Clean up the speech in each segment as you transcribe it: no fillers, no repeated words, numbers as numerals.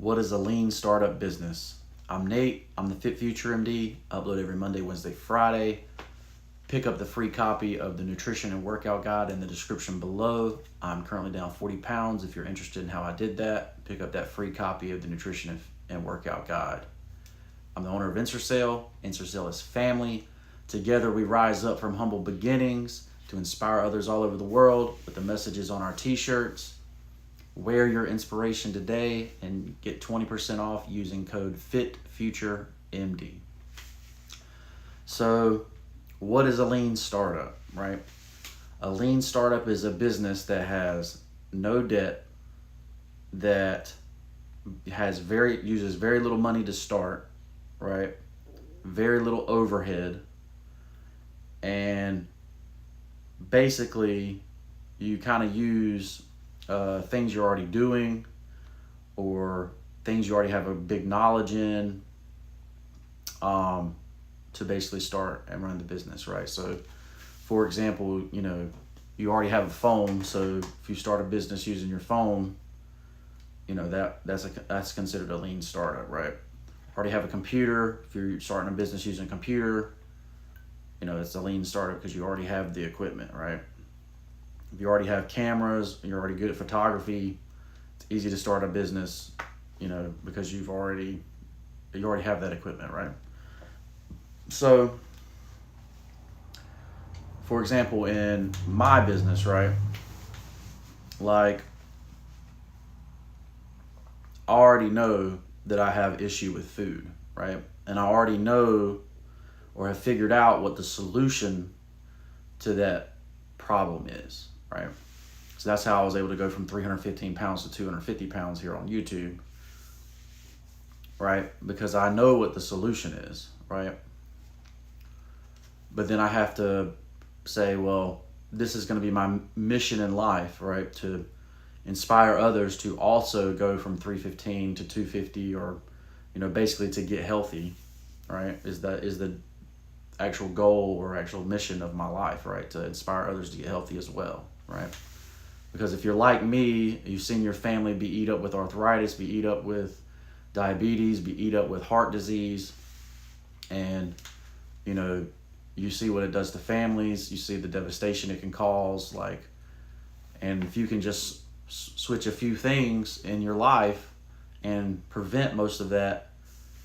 What is a lean startup business? I'm Nate. I'm the FitFutureMD. Upload every Monday, Wednesday, Friday. Pick up the free copy of the nutrition and workout guide in the description below. I'm currently down 40 pounds. If you're interested in how I did that, pick up that free copy of the nutrition and workout guide. I'm the owner of Ensorsale. Ensorsale is family. Together we rise up from humble beginnings to inspire others all over the world with the messages on our t-shirts. Wear your inspiration today and get 20% off using code FitFutureMD. So what is a lean startup, right? A lean startup is a business that has no debt, that uses very little money to start, right? Very little overhead, and basically you kind of use things you're already doing or things you already have a big knowledge in to basically start and run the business, right? So for example, you already have a phone, so if you start a business using your phone, that's considered a lean startup, right? Already have a computer. If you're starting a business using a computer, it's a lean startup because you already have the equipment, right? If you already have cameras, you're already good at photography, it's easy to start a business, because you already have that equipment, right? So, for example, in my business, right, like I already know that I have issue with food, right? And I already know or have figured out what the solution to that problem is, right? So that's how I was able to go from 315 pounds to 250 pounds here on YouTube, right? Because I know what the solution is, right? But then I have to say, well, this is going to be my mission in life, right? To inspire others to also go from 315 to 250, or, basically to get healthy, right? Is the actual goal or actual mission of my life, right? To inspire others to get healthy as well, right? Because if you're like me, you've seen your family be eat up with arthritis, be eat up with diabetes, be eat up with heart disease, and you see what it does to families, you see the devastation it can cause, and if you can just switch a few things in your life and prevent most of that,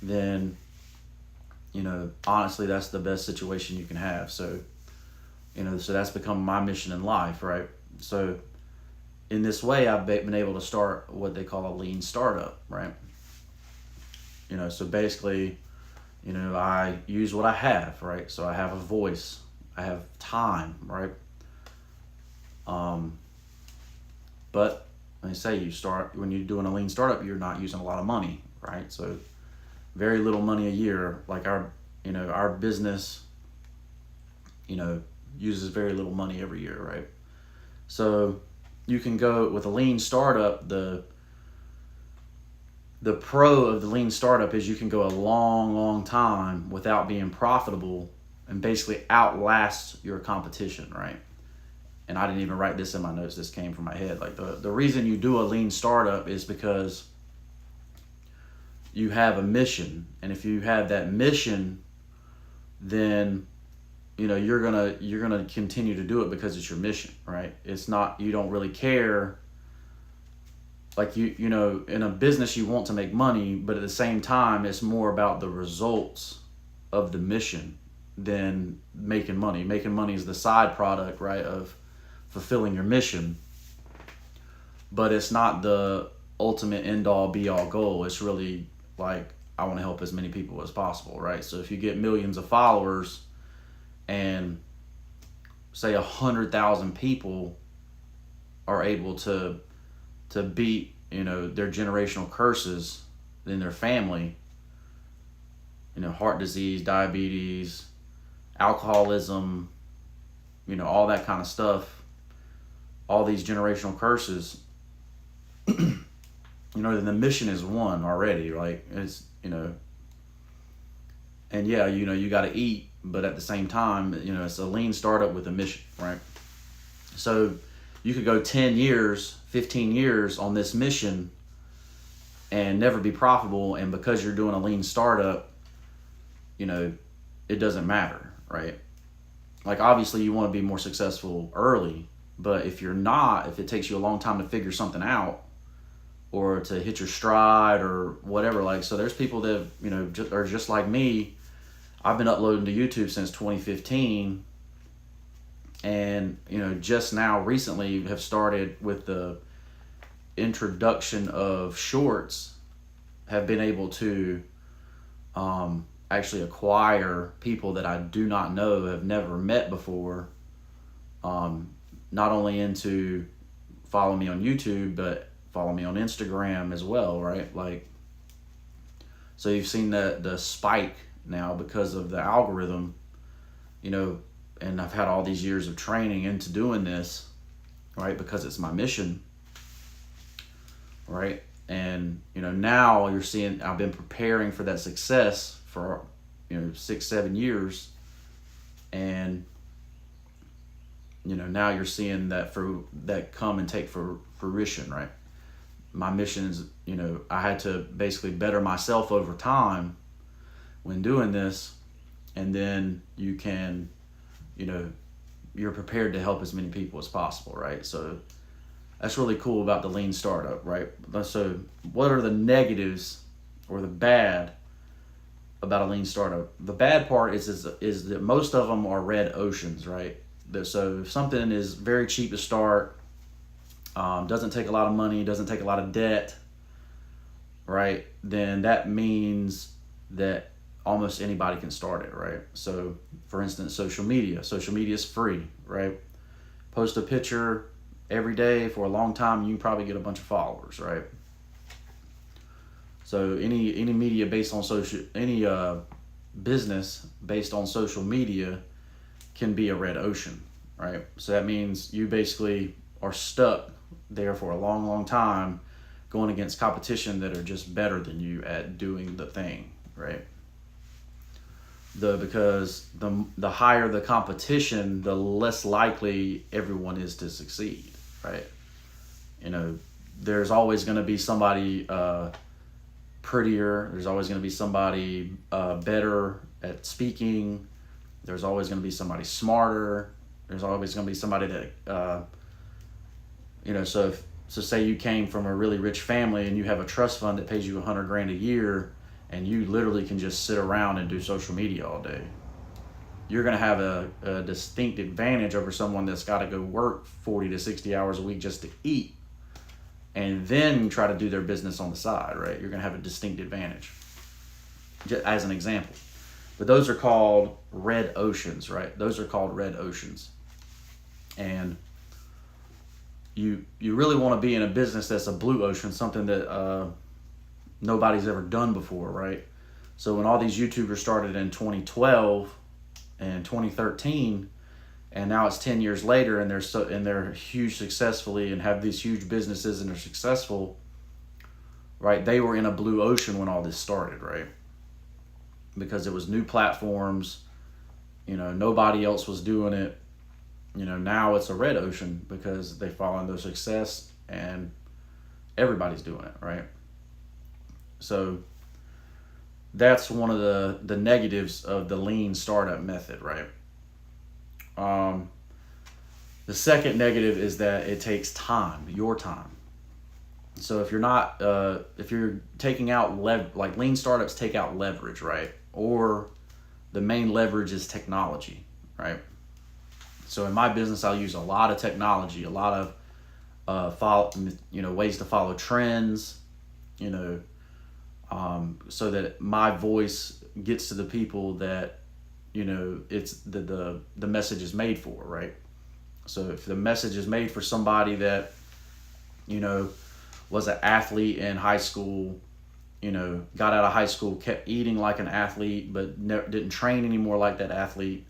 then honestly, that's the best situation you can have. So, so that's become my mission in life, right? So in this way, I've been able to start what they call a lean startup, right? So basically, I use what I have, right? So I have a voice, I have time, right? But when they say when you're doing a lean startup, you're not using a lot of money, right? So very little money a year. Like our business, uses very little money every year, right? So you can go with a lean startup. The pro of the lean startup is you can go a long, long time without being profitable and basically outlast your competition, right? And I didn't even write this in my notes. This came from my head. Like the reason you do a lean startup is because you have a mission, and if you have that mission, then you're gonna continue to do it because it's your mission, right? It's not, you don't really care. Like in a business you want to make money, but at the same time it's more about the results of the mission than making money. Making money is the side product, right, of fulfilling your mission, but it's not the ultimate end all be all goal. It's really like, I want to help as many people as possible, right? So if you get millions of followers and say 100,000 people are able to beat their generational curses in their family, heart disease, diabetes, alcoholism, all that kind of stuff, all these generational curses, then the mission is won already. Like it's, and yeah, you got to eat, but at the same time, it's a lean startup with a mission, right? So you could go 10 years, 15 years on this mission and never be profitable. And because you're doing a lean startup, you know, it doesn't matter, right? Like, obviously you want to be more successful early, but if you're not, if it takes you a long time to figure something out or to hit your stride or whatever, like, so there's people that, you know, are just like me. I've been uploading to YouTube since 2015, and, you know, just now recently have started with the introduction of shorts, have been able to actually acquire people that I do not know, have never met before, not only into follow me on YouTube, but follow me on Instagram as well, right? Like, so you've seen the spike now because of the algorithm, you know, and I've had all these years of training into doing this, right? Because it's my mission, right? And, you know, now you're seeing, I've been preparing for that success for, you know, 6-7 years, and, you know, now you're seeing that come and take fruition, right? My mission is, you know, I had to basically better myself over time when doing this, and then you can, you know, you're prepared to help as many people as possible, right? So that's really cool about the lean startup, right? So what are the negatives or the bad about a lean startup? The bad part is that most of them are red oceans, right? So if something is very cheap to start, doesn't take a lot of money, doesn't take a lot of debt, right? Then that means that almost anybody can start it, right? So for instance, social media is free, right? Post a picture every day for a long time, you probably get a bunch of followers, right? So any media based on business based on social media can be a red ocean, right? So that means you basically are stuck there for a long, long time, going against competition that are just better than you at doing the thing, right? Because the higher the competition, the less likely everyone is to succeed, right? You know, there's always going to be somebody prettier. There's always going to be somebody better at speaking. There's always going to be somebody smarter. There's always going to be somebody that, you know, so say you came from a really rich family and you have a trust fund that pays you $100,000 a year, and you literally can just sit around and do social media all day. You're going to have a distinct advantage over someone that's got to go work 40 to 60 hours a week just to eat, and then try to do their business on the side, right? You're going to have a distinct advantage, just as an example. But those are called red oceans, right? Those are called red oceans. And you really want to be in a business that's a blue ocean, something that nobody's ever done before, right? So when all these YouTubers started in 2012 and 2013, and now it's 10 years later, and they're huge successfully and have these huge businesses and they're successful, right? They were in a blue ocean when all this started, right? Because it was new platforms, you know, nobody else was doing it. You know, now it's a red ocean because they follow their success and everybody's doing it, right? So that's one of the negatives of the lean startup method, right? The second negative is that it takes time, your time. So if you're not, if you're taking out like lean startups take out leverage, right? Or the main leverage is technology, right? So in my business, I'll use a lot of technology, a lot of ways to follow trends, you know, so that my voice gets to the people that, you know, it's the message is made for, right? So if the message is made for somebody that, you know, was an athlete in high school, you know, got out of high school, kept eating like an athlete, but didn't train anymore like that athlete,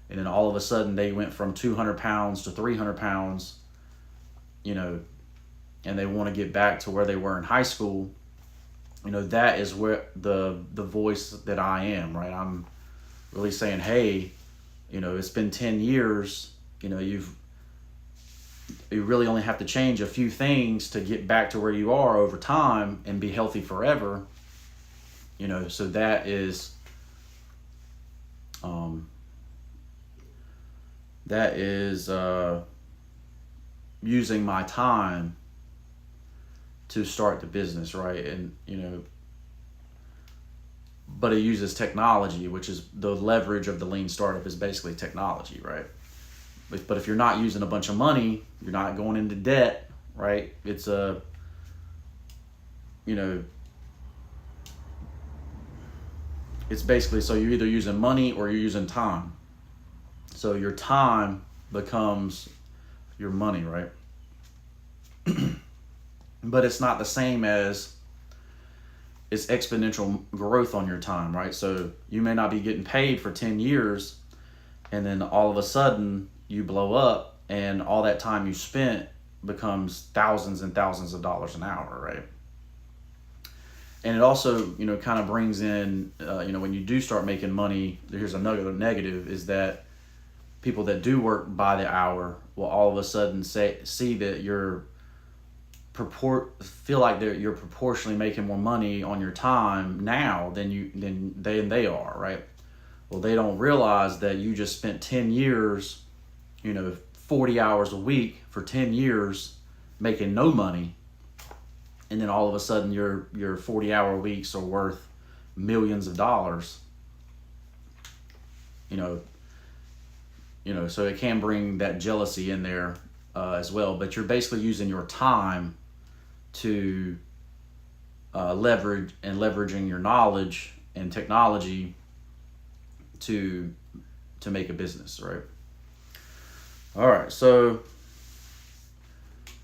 and then all of a sudden they went from 200 pounds to 300 pounds, you know, and they want to get back to where they were in high school, you know, that is where the voice that I am, right? I'm really saying, hey, you know, it's been 10 years, you know, you really only have to change a few things to get back to where you are over time and be healthy forever. You know, so that is using my time to start the business, right? And, you know, but it uses technology, which is the leverage of the lean startup is basically technology, right? But if you're not using a bunch of money, you're not going into debt, right? It's a, you know, it's basically, so you're either using money or you're using time. So your time becomes your money, right? But it's not the same as it's exponential growth on your time, right? So you may not be getting paid for 10 years and then all of a sudden you blow up and all that time you spent becomes thousands and thousands of dollars an hour, right? And it also, you know, kind of brings in, you know, when you do start making money, here's another negative, is that people that do work by the hour will all of a sudden see that you're feel like you're proportionally making more money on your time now than they are, right? Well, they don't realize that you just spent 10 years, you know, 40 hours a week for 10 years making no money, and then all of a sudden your 40-hour weeks are worth millions of dollars. You know, so it can bring that jealousy in there as well. But you're basically using your time to leveraging your knowledge and technology to make a business, right? All right, so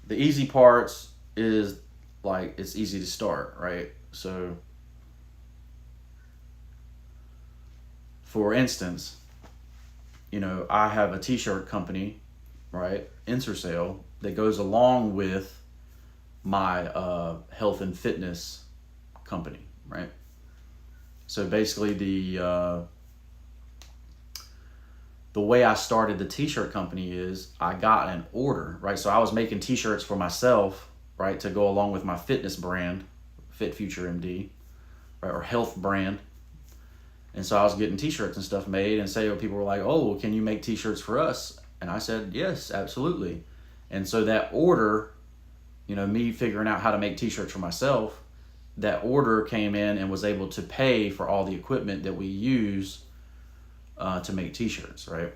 the easy parts is like it's easy to start, right? So for instance, you know, I have a t-shirt company, right, Ensorsale, that goes along with my health and fitness company, right? So basically the way I started the t-shirt company is I got an order, right? So I was making t-shirts for myself, right, to go along with my fitness brand, FitFutureMD, right, or health brand. And so I was getting t-shirts and stuff made, and people were like, oh, well, can you make t-shirts for us? And I said, yes, absolutely. And so that order, you know, me figuring out how to make t-shirts for myself, that order came in and was able to pay for all the equipment that we use to make t-shirts, right?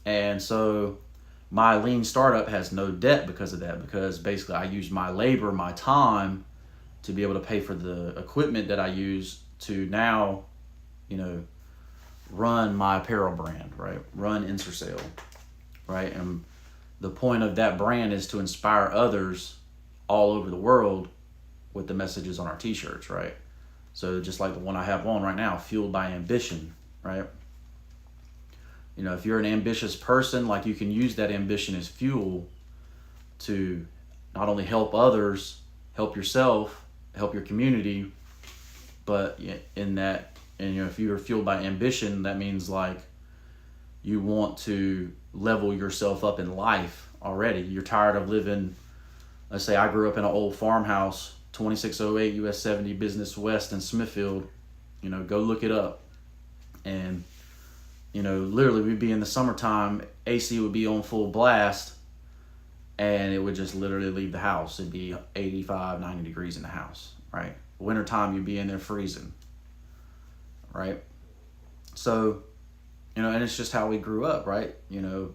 And so my lean startup has no debt because of that, because basically I use my labor, my time to be able to pay for the equipment that I use to now, you know, run my apparel brand, right? Run Ensorsale, right? And the point of that brand is to inspire others all over the world with the messages on our t-shirts, right? So just like the one I have on right now, fueled by ambition, right? You know, if you're an ambitious person, like, you can use that ambition as fuel to not only help others, help yourself, help your community, but in that, and you know, if you're fueled by ambition, that means like you want to level yourself up in life already. You're tired of living, let's say I grew up in an old farmhouse, 2608 US 70 Business West in Smithfield. You know, go look it up. And, you know, literally we'd be in the summertime, AC would be on full blast, and it would just literally leave the house. It'd be 85, 90 degrees in the house, right? Wintertime, you'd be in there freezing, right? So, you know, and it's just how we grew up, right? You know,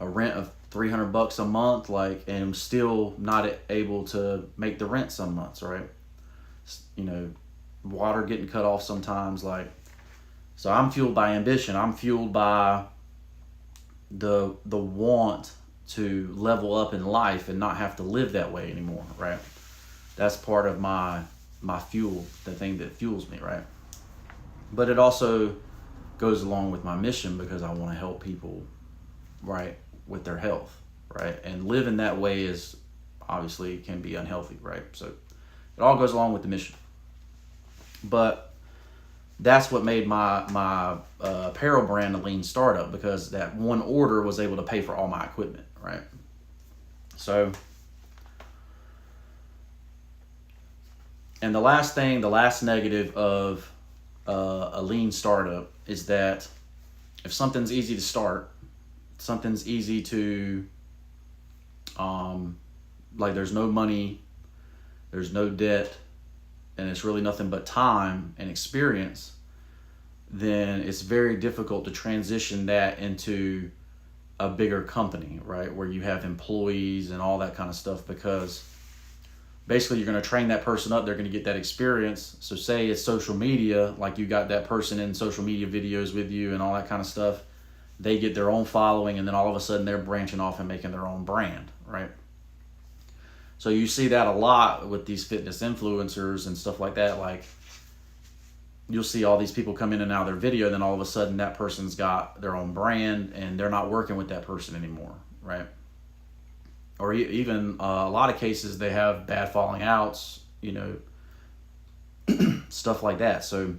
a rent of $300 a month, like, and still not able to make the rent some months, right? You know, water getting cut off sometimes, like. So I'm fueled by ambition. I'm fueled by the want to level up in life and not have to live that way anymore, right? That's part of my fuel, the thing that fuels me, right? But it also goes along with my mission, because I want to help people, right, with their health, right? And living that way is obviously can be unhealthy, right? So it all goes along with the mission. But that's what made my apparel brand a lean startup, because that one order was able to pay for all my equipment, right? So, and the last negative of a lean startup is that if something's easy to start, something's easy to, like there's no money, there's no debt, and it's really nothing but time and experience, then it's very difficult to transition that into a bigger company, right? Where you have employees and all that kind of stuff, because basically you're going to train that person up, they're going to get that experience. So say it's social media, like you got that person in social media videos with you and all that kind of stuff, they get their own following, and then all of a sudden they're branching off and making their own brand, right? So you see that a lot with these fitness influencers and stuff like that. Like you'll see all these people come in and out of their video, then all of a sudden that person's got their own brand and they're not working with that person anymore, right? Or even a lot of cases they have bad falling outs, you know, stuff like that. So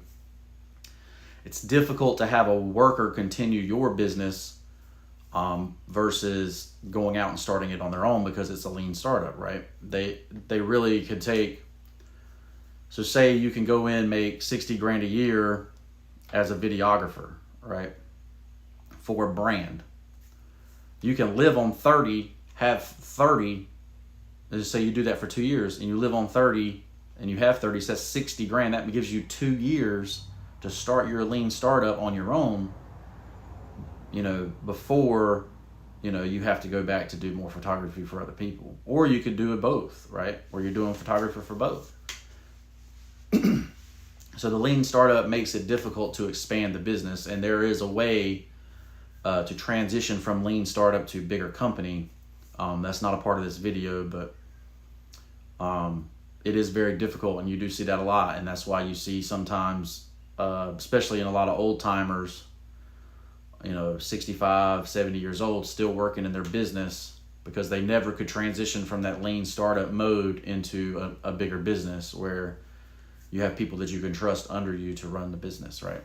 it's difficult to have a worker continue your business versus going out and starting it on their own, because it's a lean startup, right? They really could take, so say you can go in, make 60 grand a year as a videographer, right? For a brand. You can live on 30, have 30, let's just say you do that for 2 years and you live on 30 and you have 30, so that's 60 grand. That gives you 2 years to start your lean startup on your own, you know, before, you know, you have to go back to do more photography for other people. Or you could do it both, right? Where you're doing photography for both. So the lean startup makes it difficult to expand the business, and there is a way to transition from lean startup to bigger company. That's not a part of this video, but it is very difficult, and you do see that a lot, and that's why you see sometimes, especially in a lot of old timers, you know, 65, 70 years old, still working in their business because they never could transition from that lean startup mode into a bigger business where you have people that you can trust under you to run the business, right?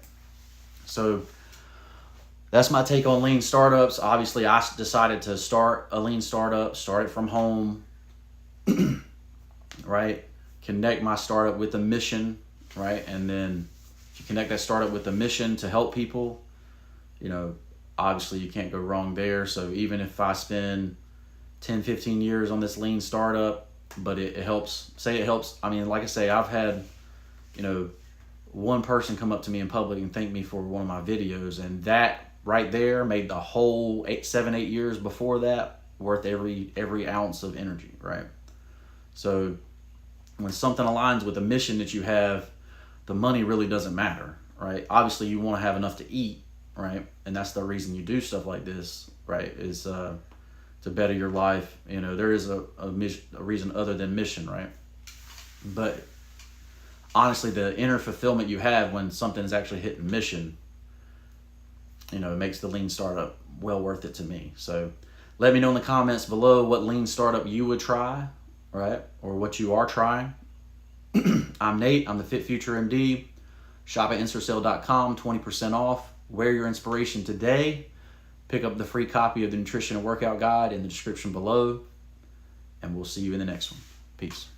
So that's my take on lean startups. Obviously, I decided to start a lean startup, start it from home, right? Connect my startup with a mission, right? And then if you connect that startup with a mission to help people, you know, obviously you can't go wrong there. So even if I spend 10, 15 years on this lean startup, but it helps, say it helps. I mean, like I say, I've had, you know, one person come up to me in public and thank me for one of my videos, and that right there made the whole 7, 8 years before that worth every ounce of energy, right? So when something aligns with a mission that you have, the money really doesn't matter, right? Obviously you want to have enough to eat, right? And that's the reason you do stuff like this, right? Is to better your life. You know, there is a reason other than mission, right? But honestly, the inner fulfillment you have when something is actually hitting mission, you know, it makes the lean startup well worth it to me. So let me know in the comments below what lean startup you would try, right? Or what you are trying. I'm Nate. I'm the FitFutureMD. Shop at ensorsale.com, 20% off. Wear your inspiration today. Pick up the free copy of the Nutrition and Workout Guide in the description below. And we'll see you in the next one. Peace.